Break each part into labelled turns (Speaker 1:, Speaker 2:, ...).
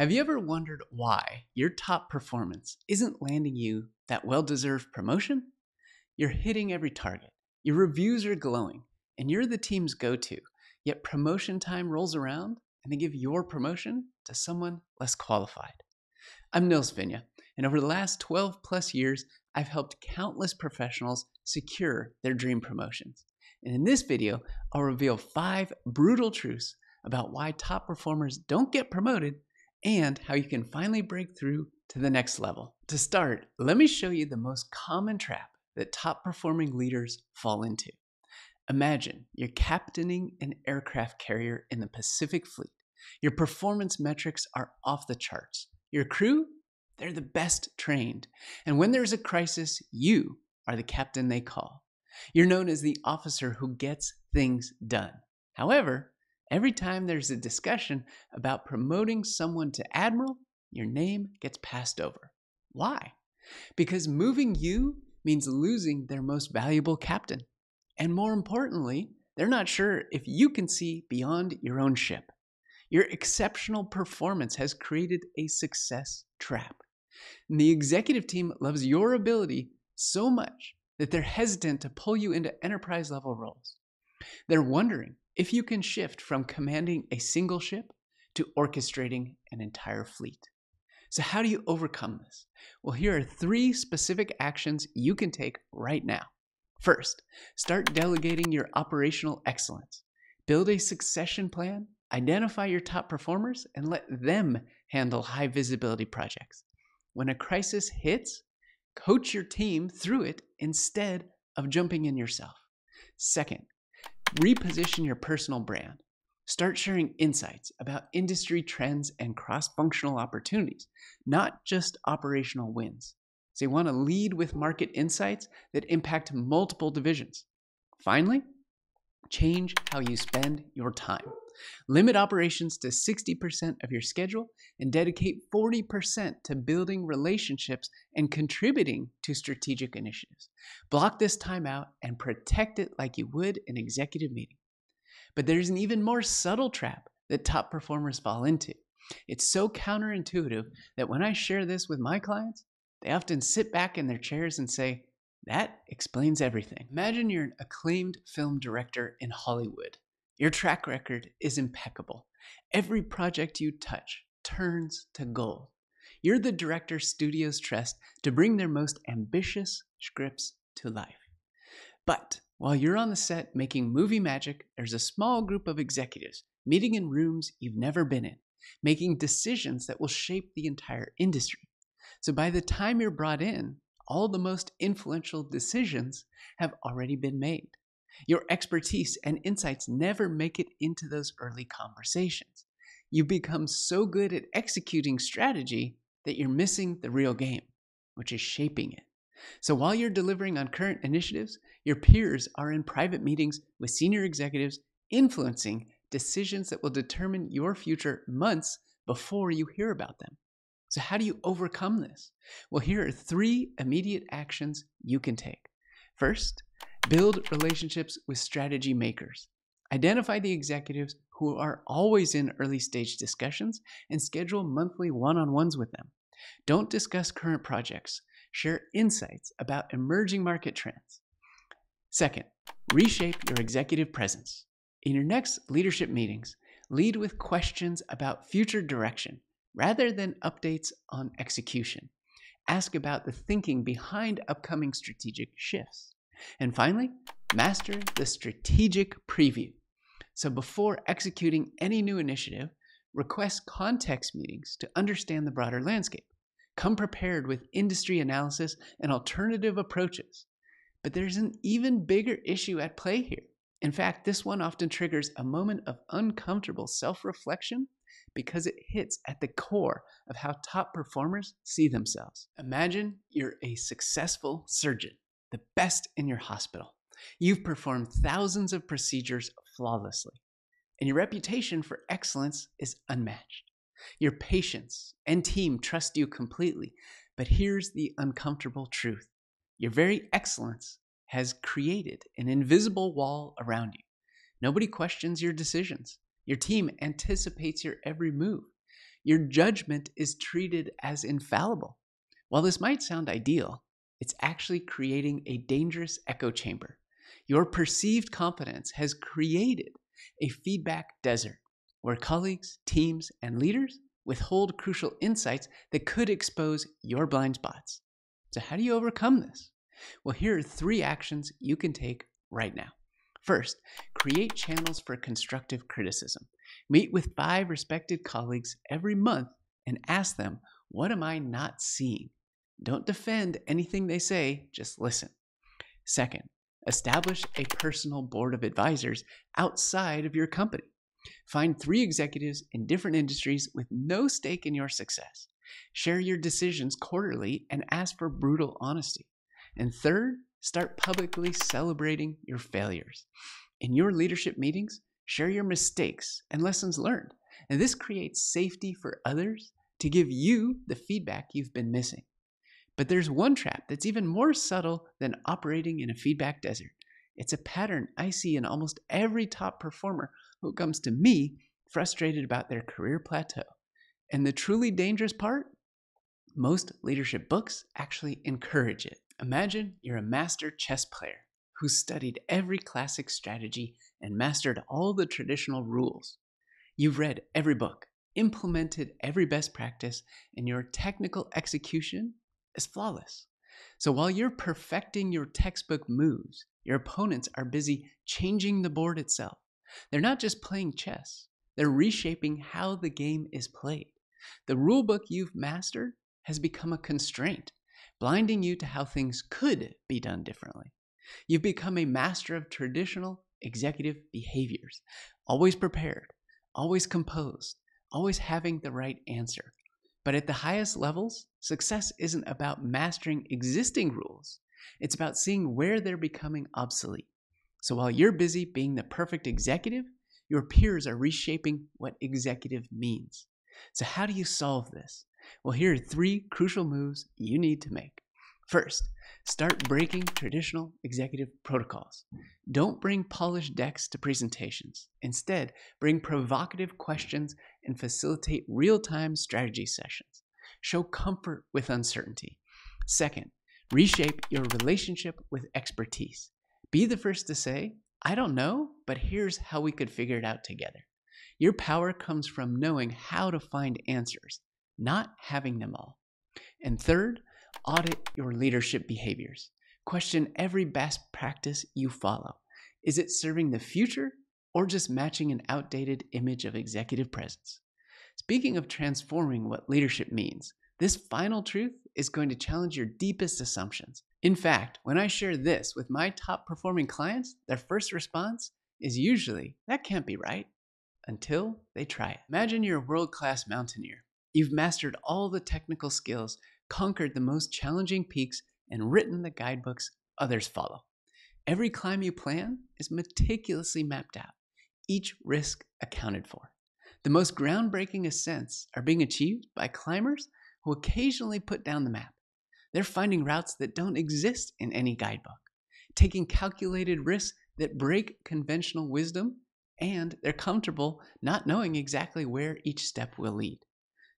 Speaker 1: Have you ever wondered why your top performance isn't landing you that well deserved promotion? You're hitting every target, your reviews are glowing, and you're the team's go to, yet promotion time rolls around and they give your promotion to someone less qualified. I'm Nils Vinja, and over the last 12 plus years, I've helped countless professionals secure their dream promotions. And in this video, I'll reveal 5 brutal truths about why top performers don't get promoted and how you can finally break through to the next level. To start, let me show you the most common trap that top performing leaders fall into. Imagine you're captaining an aircraft carrier in the Pacific Fleet. Your performance metrics are off the charts. Your crew, they're the best trained. And when there's a crisis, you are the captain they call. You're known as the officer who gets things done. However, every time there's a discussion about promoting someone to admiral, your name gets passed over. Why? Because moving you means losing their most valuable captain. And more importantly, they're not sure if you can see beyond your own ship. Your exceptional performance has created a success trap. And the executive team loves your ability so much that they're hesitant to pull you into enterprise level roles. They're wondering if you can shift from commanding a single ship to orchestrating an entire fleet. So how do you overcome this? Well, here are 3 specific actions you can take right now. First, start delegating your operational excellence. Build a succession plan, identify your top performers, and let them handle high visibility projects. When a crisis hits, coach your team through it instead of jumping in yourself. Second, reposition your personal brand. Start sharing insights about industry trends and cross-functional opportunities, not just operational wins. So you want to lead with market insights that impact multiple divisions. Finally, change how you spend your time. Limit operations to 60% of your schedule and dedicate 40% to building relationships and contributing to strategic initiatives. Block this time out and protect it like you would an executive meeting. But there's an even more subtle trap that top performers fall into. It's so counterintuitive that when I share this with my clients, they often sit back in their chairs and say, "That explains everything." Imagine you're an acclaimed film director in Hollywood. Your track record is impeccable. Every project you touch turns to gold. You're the director studios trust to bring their most ambitious scripts to life. But while you're on the set making movie magic, there's a small group of executives meeting in rooms you've never been in, making decisions that will shape the entire industry. So by the time you're brought in, all the most influential decisions have already been made. Your expertise and insights never make it into those early conversations. You become so good at executing strategy that you're missing the real game, which is shaping it. So while you're delivering on current initiatives, your peers are in private meetings with senior executives influencing decisions that will determine your future months before you hear about them. So how do you overcome this? Well, here are 3 immediate actions you can take. First, build relationships with strategy makers. Identify the executives who are always in early stage discussions and schedule monthly one-on-ones with them. Don't discuss current projects. Share insights about emerging market trends. Second, reshape your executive presence. In your next leadership meetings, lead with questions about future direction rather than updates on execution. Ask about the thinking behind upcoming strategic shifts. And finally, master the strategic preview. So before executing any new initiative, request context meetings to understand the broader landscape. Come prepared with industry analysis and alternative approaches. But there's an even bigger issue at play here. In fact, this one often triggers a moment of uncomfortable self-reflection because it hits at the core of how top performers see themselves. Imagine you're a successful surgeon, the best in your hospital. You've performed thousands of procedures flawlessly, and your reputation for excellence is unmatched. Your patients and team trust you completely, but here's the uncomfortable truth. Your very excellence has created an invisible wall around you. Nobody questions your decisions. Your team anticipates your every move. Your judgment is treated as infallible. While this might sound ideal, it's actually creating a dangerous echo chamber. Your perceived competence has created a feedback desert where colleagues, teams, and leaders withhold crucial insights that could expose your blind spots. So, how do you overcome this? Well, here are 3 actions you can take right now. First, create channels for constructive criticism. Meet with 5 respected colleagues every month and ask them, what am I not seeing? Don't defend anything they say, just listen. Second, establish a personal board of advisors outside of your company. Find 3 executives in different industries with no stake in your success. Share your decisions quarterly and ask for brutal honesty. And third, start publicly celebrating your failures. In your leadership meetings, share your mistakes and lessons learned. And this creates safety for others to give you the feedback you've been missing. But there's one trap that's even more subtle than operating in a feedback desert. It's a pattern I see in almost every top performer who comes to me frustrated about their career plateau. And the truly dangerous part? Most leadership books actually encourage it. Imagine you're a master chess player who studied every classic strategy and mastered all the traditional rules. You've read every book, implemented every best practice, and your technical execution is flawless. So while you're perfecting your textbook moves, your opponents are busy changing the board itself. They're not just playing chess, they're reshaping how the game is played. The rulebook you've mastered has become a constraint, blinding you to how things could be done differently. You've become a master of traditional executive behaviors, always prepared, always composed, always having the right answer. But at the highest levels, success isn't about mastering existing rules. It's about seeing where they're becoming obsolete. So while you're busy being the perfect executive, your peers are reshaping what executive means. So how do you solve this? Well, here are 3 crucial moves you need to make. First, start breaking traditional executive protocols. Don't bring polished decks to presentations. Instead, bring provocative questions and facilitate real-time strategy sessions. Show comfort with uncertainty. Second, reshape your relationship with expertise. Be the first to say, I don't know, but here's how we could figure it out together. Your power comes from knowing how to find answers, not having them all. And third, audit your leadership behaviors. Question every best practice you follow. Is it serving the future or just matching an outdated image of executive presence? Speaking of transforming what leadership means, this final truth is going to challenge your deepest assumptions. In fact, when I share this with my top performing clients, their first response is usually, that can't be right, until they try it. Imagine you're a world-class mountaineer. You've mastered all the technical skills, conquered the most challenging peaks, and written the guidebooks others follow. Every climb you plan is meticulously mapped out, each risk accounted for. The most groundbreaking ascents are being achieved by climbers who occasionally put down the map. They're finding routes that don't exist in any guidebook, taking calculated risks that break conventional wisdom, and they're comfortable not knowing exactly where each step will lead.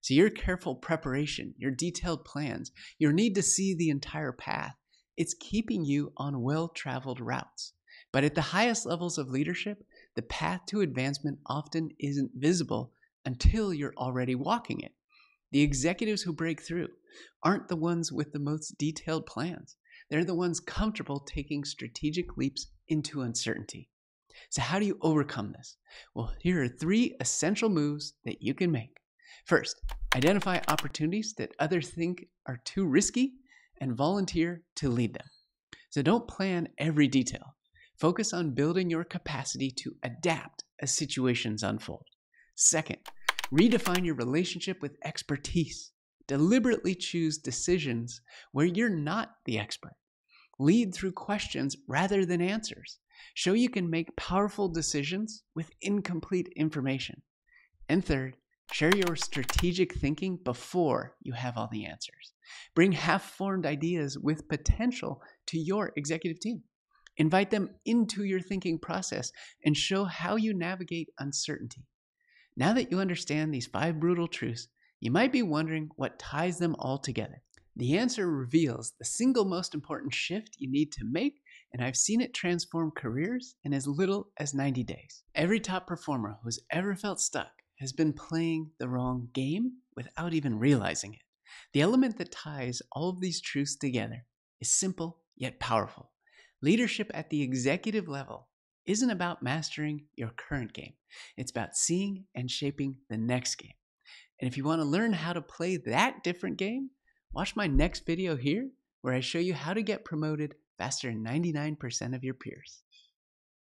Speaker 1: So your careful preparation, your detailed plans, your need to see the entire path, it's keeping you on well-traveled routes. But at the highest levels of leadership, the path to advancement often isn't visible until you're already walking it. The executives who break through aren't the ones with the most detailed plans. They're the ones comfortable taking strategic leaps into uncertainty. So how do you overcome this? Well, here are 3 essential moves that you can make. First, identify opportunities that others think are too risky and volunteer to lead them. So don't plan every detail. Focus on building your capacity to adapt as situations unfold. Second, redefine your relationship with expertise. Deliberately choose decisions where you're not the expert. Lead through questions rather than answers. Show you can make powerful decisions with incomplete information. And third, share your strategic thinking before you have all the answers. Bring half-formed ideas with potential to your executive team. Invite them into your thinking process and show how you navigate uncertainty. Now that you understand these 5 brutal truths, You might be wondering what ties them all together. The answer reveals the single most important shift you need to make, and I've seen it transform careers in as little as 90 days. Every top performer who's ever felt stuck has been playing the wrong game without even realizing it. The element that ties all of these truths together is simple yet powerful. Leadership at the executive level isn't about mastering your current game. It's about seeing and shaping the next game. And if you want to learn how to play that different game, watch my next video here where I show you how to get promoted faster than 99% of your peers.